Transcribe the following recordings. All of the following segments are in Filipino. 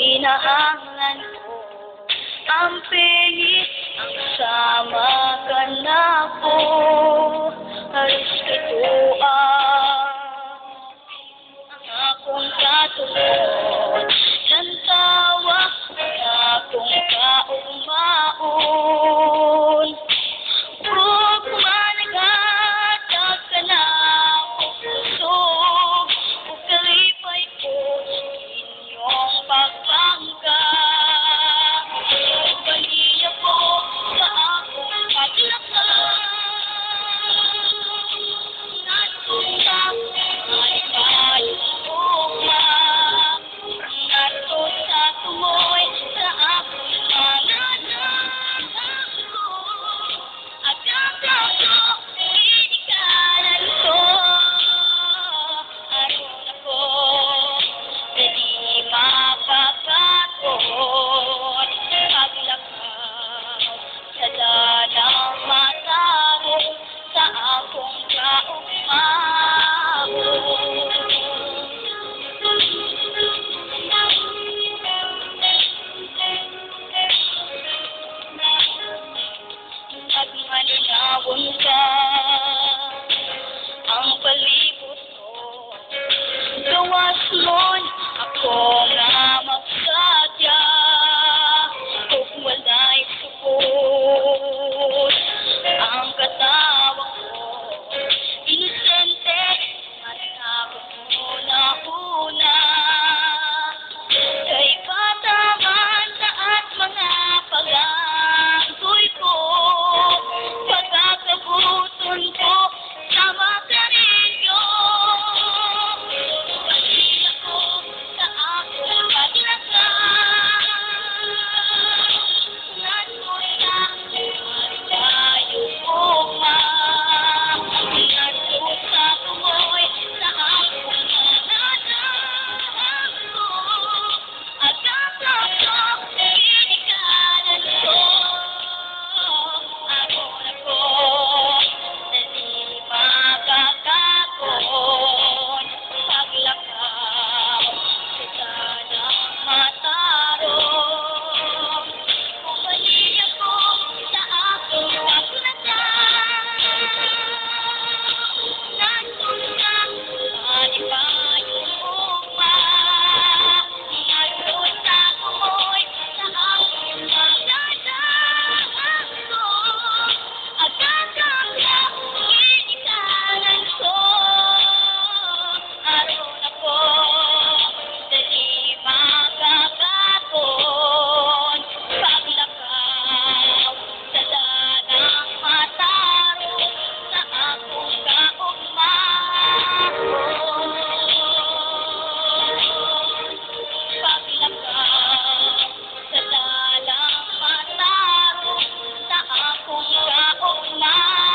hinahangan ko ang pilit ang sama ka na po. Halos katuan ang akong katulad ng tawa na akong kaugmaon. Kung managhatag ka na akong puso, kung kalipay ko sa inyong pagbangga. Baliya ko sa akong paglakad, natuna ay kayong ugma, nato sa tumoy sa akong mga nagamo. Agad ako inikalan ko, aron ako dali mapapagod. Paglakaw sa dalang matao sa akong kaugmaon. At malinawon ka ang palibot ko, gawas mo'y ako nga magsadya. Kung wala'y subot ang katawa ko, inosente at ako una-una. Kay pataman at mga pagangkoy ko, pagkakabuton ko sa makarinyo. Balila ko sa akong paglakad, nato'y na maligayong ugma, nato sa tumoy sa akong nananahalo. Agad ako inikalan ko, aron ako dali makakakon. Paglakaw sa dalang matarong, bumalik ako sa akong paglakad, nagtulga malipayong ugma, nato sa tumoy sa akong magdadahalo. Agad ako inikalan ko, aron ako dali makakakon. Paglakaw sa dalang matarong sa akong kaugmaon. Paglakaw sa dalang matarong sa akong kaugmaon.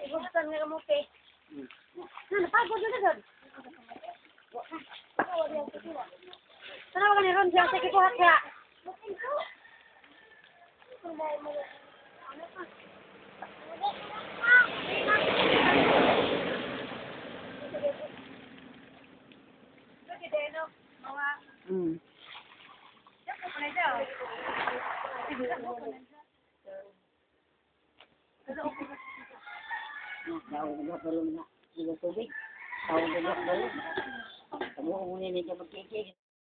Ibuksan nga mo pe. Napagod na doon. Sana ka ni Ron siya sa kikuhat siya. Nagbuhat balon na. Tubig. Tawag nagbuhat balon. Kamu umunin niya magkikik.